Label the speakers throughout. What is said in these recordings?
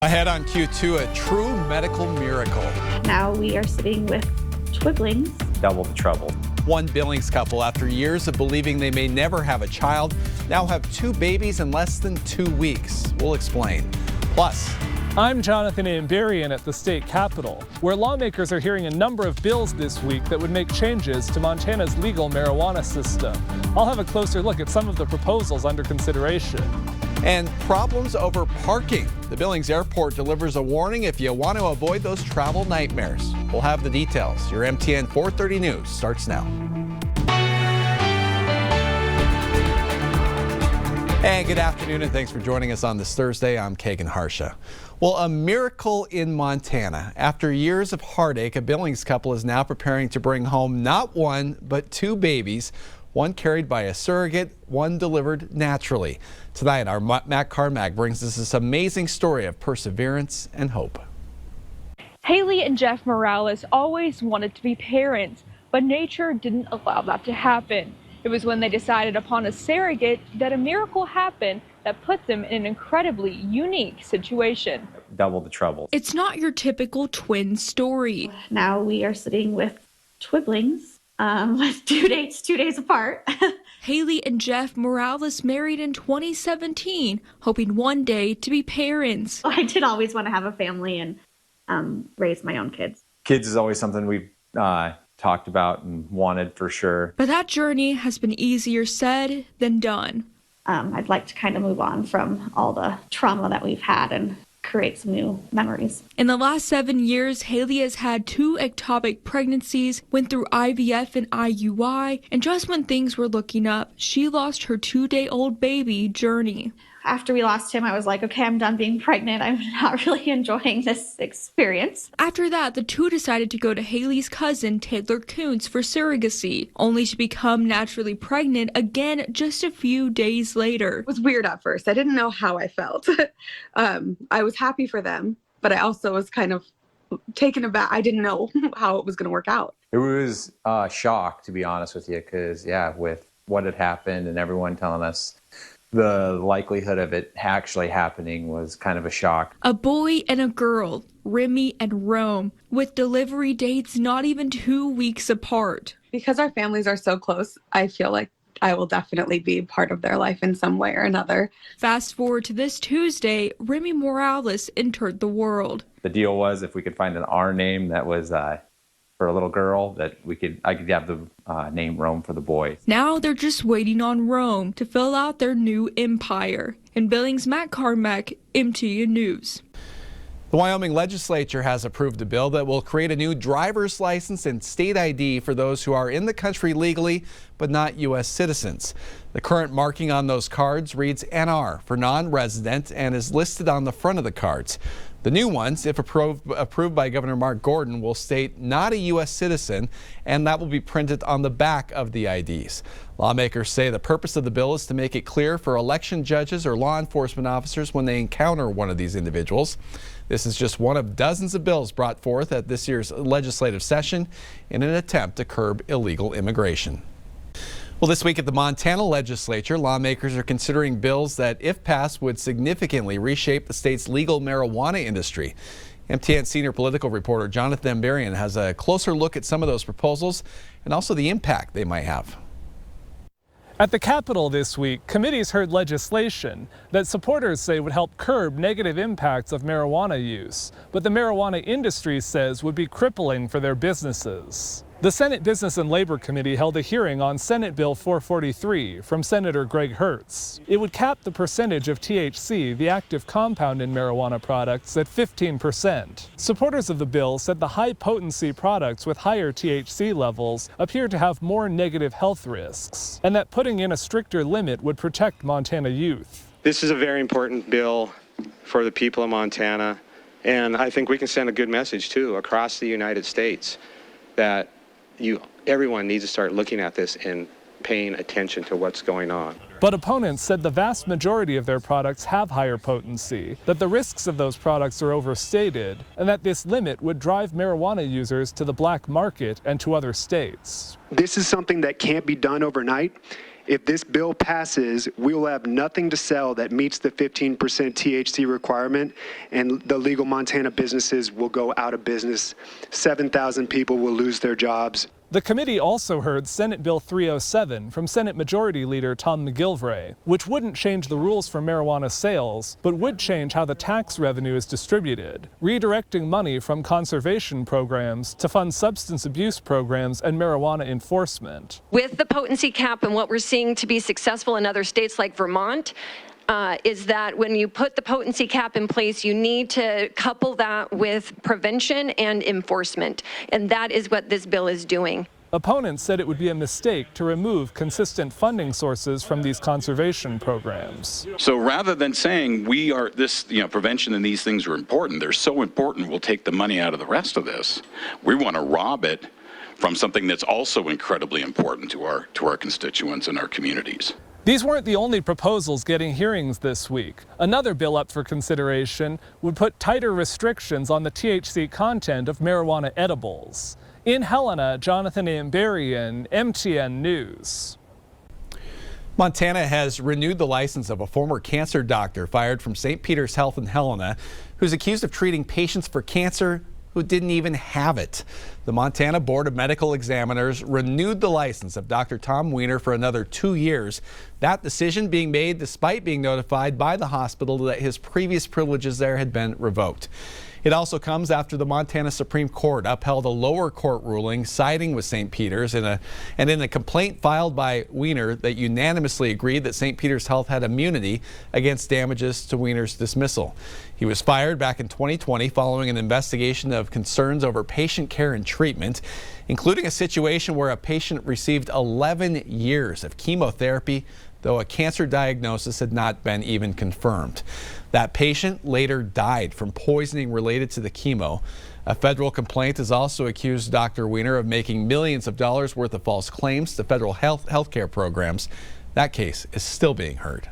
Speaker 1: Ahead on Q2, a true medical miracle.
Speaker 2: Now we are sitting with twiglings.
Speaker 3: Double the trouble.
Speaker 1: One Billings couple, after years of believing they may never have a child, now have 2 babies in less than 2 weeks. We'll explain. Plus,
Speaker 4: I'm Jonathan Amberian at the state capitol, where lawmakers are hearing a number of bills this week that would make changes to Montana's legal marijuana system. I'll have a closer look at some of the proposals under consideration.
Speaker 1: and problems over parking. The Billings Airport delivers a warning if you want to avoid those travel nightmares. We'll have the details. Your MTN 430 News starts now. And good afternoon, and thanks for joining us on this Thursday. I'm Keagan Harsha. Well, a miracle in Montana. After years of heartache, a Billings couple is now preparing to bring home not 1, but 2 babies. One carried by a surrogate, one delivered naturally. Tonight, our Matt Carmack brings us this amazing story of perseverance and hope.
Speaker 5: Haley and Jeff Morales always wanted to be parents, but nature didn't allow that to happen. It was when they decided upon a surrogate that a miracle happened that put them in an incredibly unique situation.
Speaker 3: Double the trouble.
Speaker 6: It's not your typical twin story.
Speaker 2: Now we are sitting with twiglings with due dates 2 days apart.
Speaker 6: Haley and Jeff Morales married in 2017, hoping one day to be parents.
Speaker 2: I did always want to have a family and raise my own kids.
Speaker 3: Kids is always something we've talked about and wanted for sure.
Speaker 6: But that journey has been easier said than done.
Speaker 2: I'd like to kind of move on from all the trauma that we've had and create some new memories.
Speaker 6: In the last 7 years, Haley has had 2 ectopic pregnancies, went through IVF and IUI, and just when things were looking up, she lost her 2-day-old baby, Journey.
Speaker 2: After we lost him, I was like, okay, I'm done being pregnant. I'm not really enjoying this experience.
Speaker 6: After that, the 2 decided to go to Haley's cousin, Taylor Kuntz, for surrogacy, only to become naturally pregnant again just a few days later.
Speaker 7: It was weird at first. I didn't know how I felt. I was happy for them, but I also was kind of taken aback. I didn't know how it was going to work out.
Speaker 3: It was a shock, to be honest with you, because, with what had happened and everyone telling us the likelihood of it actually happening was kind of a shock.
Speaker 6: A boy and a girl, Remy and Rome, with delivery dates not even 2 weeks apart.
Speaker 7: Because our families are so close, I feel like I will definitely be part of their life in some way or another.
Speaker 6: Fast forward to this Tuesday, Remy Morales entered the world.
Speaker 3: The deal was if we could find an R name that was for a little girl, that I could have the name Rome for the boy.
Speaker 6: Now they're just waiting on Rome to fill out their new empire. In Billings, Matt Carmack, MTN News.
Speaker 1: The Wyoming legislature has approved a bill that will create a new driver's license and state ID for those who are in the country legally but not U.S. citizens. The current marking on those cards reads NR for non-resident and is listed on the front of the cards. The new ones, if approved by Governor Mark Gordon, will state not a U.S. citizen, and that will be printed on the back of the IDs. Lawmakers say the purpose of the bill is to make it clear for election judges or law enforcement officers when they encounter one of these individuals. This is just one of dozens of bills brought forth at this year's legislative session in an attempt to curb illegal immigration. Well, this week at the Montana legislature, lawmakers are considering bills that, if passed, would significantly reshape the state's legal marijuana industry. MTN senior political reporter Jonathan Amberian has a closer look at some of those proposals and also the impact they might have.
Speaker 4: At the Capitol this week, committees heard legislation that supporters say would help curb negative impacts of marijuana use, but the marijuana industry says would be crippling for their businesses. The Senate Business and Labor Committee held a hearing on Senate Bill 443 from Senator Greg Hertz. It would cap the percentage of THC, the active compound in marijuana products, at 15%. Supporters of the bill said the high-potency products with higher THC levels appear to have more negative health risks, and that putting in a stricter limit would protect Montana youth.
Speaker 8: This is a very important bill for the people of Montana, and I think we can send a good message, too, across the United States that everyone needs to start looking at this and paying attention to what's going on.
Speaker 4: But opponents said the vast majority of their products have higher potency, that the risks of those products are overstated, and that this limit would drive marijuana users to the black market and to other states.
Speaker 9: This is something that can't be done overnight, If this bill passes, we will have nothing to sell that meets the 15% THC requirement, and the legal Montana businesses will go out of business. 7,000 people will lose their jobs.
Speaker 4: The committee also heard Senate Bill 307 from Senate Majority Leader Tom McGilvray, which wouldn't change the rules for marijuana sales, but would change how the tax revenue is distributed, redirecting money from conservation programs to fund substance abuse programs and marijuana enforcement.
Speaker 10: With the potency cap and what we're seeing to be successful in other states like Vermont, is that when you put the potency cap in place, you need to couple that with prevention and enforcement. And that is what this bill is doing.
Speaker 4: Opponents said it would be a mistake to remove consistent funding sources from these conservation programs.
Speaker 11: So rather than saying we are this, prevention and these things are important, they're so important we'll take the money out of the rest of this. We want to rob it from something that's also incredibly important to our constituents and our communities.
Speaker 4: These weren't the only proposals getting hearings this week. Another bill up for consideration would put tighter restrictions on the THC content of marijuana edibles. In Helena, Jonathan Amberian, MTN News.
Speaker 1: Montana has renewed the license of a former cancer doctor fired from St. Peter's Health in Helena, who's accused of treating patients for cancer who didn't even have it. The Montana Board of Medical Examiners renewed the license of Dr. Tom Weiner for another 2 years. That decision being made despite being notified by the hospital that his previous privileges there had been revoked. It also comes after the Montana Supreme Court upheld a lower court ruling siding with St. Peter's in a complaint filed by Weiner that unanimously agreed that St. Peter's Health had immunity against damages to Weiner's dismissal. He was fired back in 2020 following an investigation of concerns over patient care and treatment, including a situation where a patient received 11 years of chemotherapy, though a cancer diagnosis had not been even confirmed. That patient later died from poisoning related to the chemo. A federal complaint has also accused Dr. Weiner of making millions of dollars worth of false claims to federal health care programs. That case is still being heard.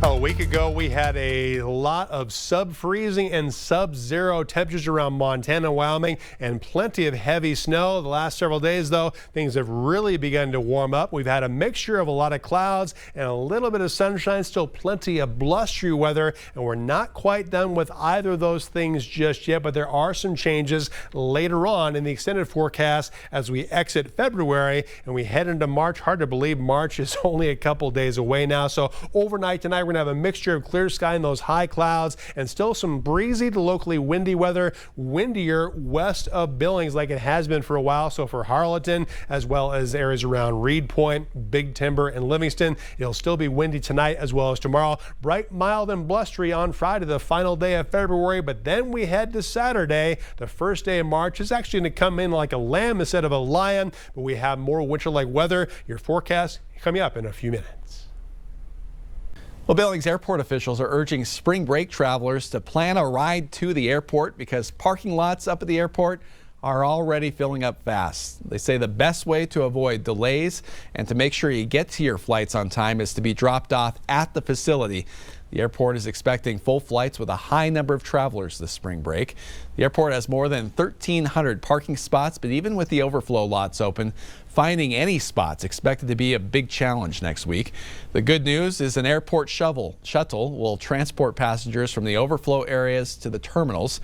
Speaker 12: A week ago, we had a lot of sub-freezing and sub-zero temperatures around Montana and Wyoming and plenty of heavy snow. The last several days, though, things have really begun to warm up. We've had a mixture of a lot of clouds and a little bit of sunshine, still plenty of blustery weather, and we're not quite done with either of those things just yet, but there are some changes later on in the extended forecast as we exit February and we head into March. Hard to believe March is only a couple days away now. So overnight tonight, we're going to have a mixture of clear sky and those high clouds and still some breezy to locally windy weather, windier west of Billings like it has been for a while. So for Harleton, as well as areas around Reed Point, Big Timber, and Livingston, it'll still be windy tonight as well as tomorrow. Bright, mild, and blustery on Friday, the final day of February. But then we head to Saturday, the first day of March. It's actually going to come in like a lamb instead of a lion, but we have more winter-like weather. Your forecast coming up in a few minutes.
Speaker 1: Well, Billings airport officials are urging spring break travelers to plan a ride to the airport because parking lots up at the airport are already filling up fast. They say the best way to avoid delays and to make sure you get to your flights on time is to be dropped off at the facility. The airport is expecting full flights with a high number of travelers this spring break. The airport has more than 1,300 parking spots, but even with the overflow lots open, finding any spots expected to be a big challenge next week. The good news is an airport shuttle will transport passengers from the overflow areas to the terminals.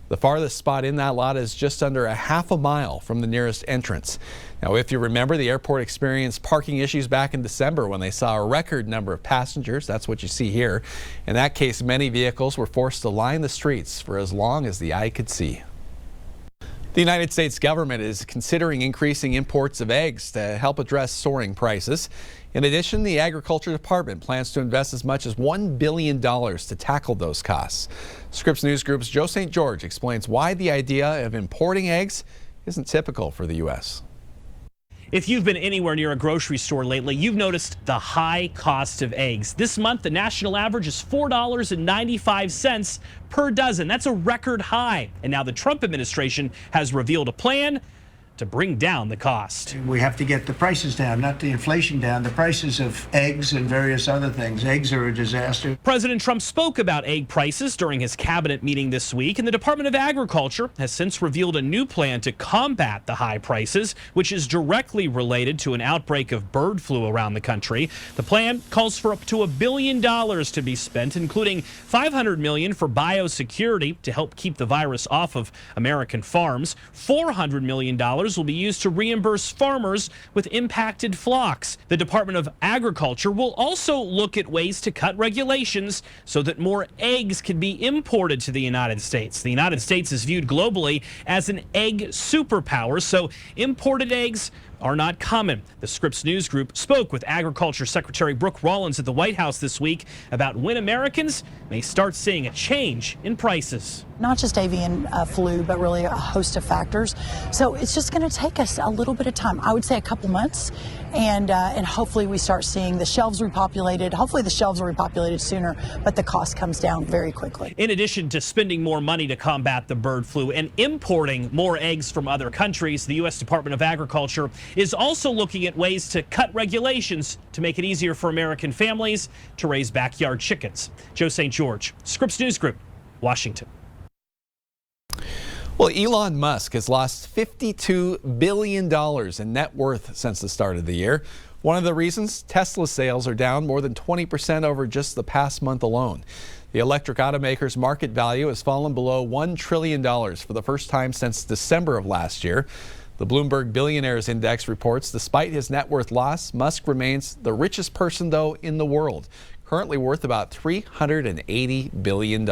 Speaker 1: The farthest spot in that lot is just under a half a mile from the nearest entrance. Now, if you remember, the airport experienced parking issues back in December when they saw a record number of passengers. That's what you see here. In that case, many vehicles were forced to line the streets for as long as the eye could see. The United States government is considering increasing imports of eggs to help address soaring prices. In addition, the Agriculture Department plans to invest as much as $1 billion to tackle those costs. Scripps News Group's Joe St. George explains why the idea of importing eggs isn't typical for the U.S.
Speaker 13: If you've been anywhere near a grocery store lately, you've noticed the high cost of eggs. This month, the national average is $4.95 per dozen. That's a record high. And now the Trump administration has revealed a plan to bring down the cost.
Speaker 14: We have to get the prices down, not the inflation down, the prices of eggs and various other things. Eggs are a disaster.
Speaker 13: President Trump spoke about egg prices during his cabinet meeting this week, and the Department of Agriculture has since revealed a new plan to combat the high prices, which is directly related to an outbreak of bird flu around the country. The plan calls for up to $1 billion to be spent, including $500 million for biosecurity to help keep the virus off of American farms. $400 million will be used to reimburse farmers with impacted flocks. The Department of Agriculture will also look at ways to cut regulations so that more eggs can be imported to the United States. The United States is viewed globally as an egg superpower, so imported eggs are not common. The Scripps News Group spoke with Agriculture Secretary Brooke Rollins at the White House this week about when Americans may start seeing a change in prices.
Speaker 15: Not just avian flu, but really a host of factors. So it's just going to take us a little bit of time. I would say a couple months, and hopefully we start seeing the shelves repopulated. Hopefully the shelves are repopulated sooner, but the cost comes down very quickly.
Speaker 13: In addition to spending more money to combat the bird flu and importing more eggs from other countries, the U.S. Department of Agriculture is also looking at ways to cut regulations to make it easier for American families to raise backyard chickens. Joe St. George, Scripps News Group, Washington.
Speaker 1: Well, Elon Musk has lost $52 billion in net worth since the start of the year. One of the reasons, Tesla sales are down more than 20% over just the past month alone. The electric automaker's market value has fallen below $1 trillion for the first time since December of last year. The Bloomberg Billionaires Index reports despite his net worth loss, Musk remains the richest person, though, in the world, currently worth about $380 billion.